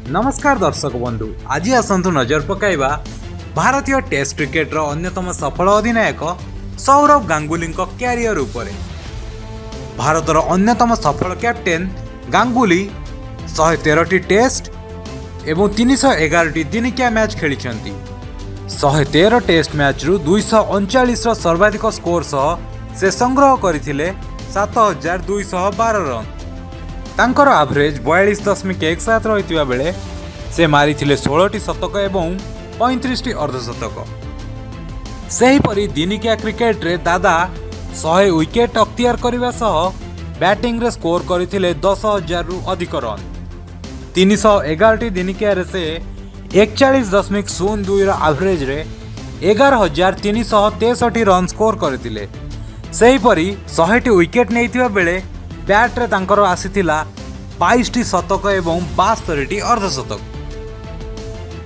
नमस्कार दर्शक बंधु, आज आसतु नजर पकाइबा भारतीय टेस्ट क्रिकेटर अन्यतम सफल अधिनायक सौरभ गांगुली क्यारियर उपरे। भारतर अन्यतम सफल कैप्टेन गांगुली 113 टेस्ट एवं 311 दिनिकिया मैच खेली। 113 टेस्ट मैच रु 239 सर्वाधिक स्कोर सह से संग्रह करथिले 7212 रन। तांकर एवरेज 42.17 रही बेले से मारी 16टी शतक एवं 35टी अर्धशतक। सेहीपरि दिनिकिया क्रिकेट रे दादा 100 विकेट अख्तियार करने सह बैटिंग रे स्कोर करथिले 10,000 रु अधिक रन। 311टी दिनिकिया रे से 41.02 एवरेज रे 11,363 रन स्कोर करथिले। सेहीपरि 100टी विकेट नैथिबा बेले बैट रे तांकर आसीथिला 22टी शतक एवं 72टी अर्धशतक।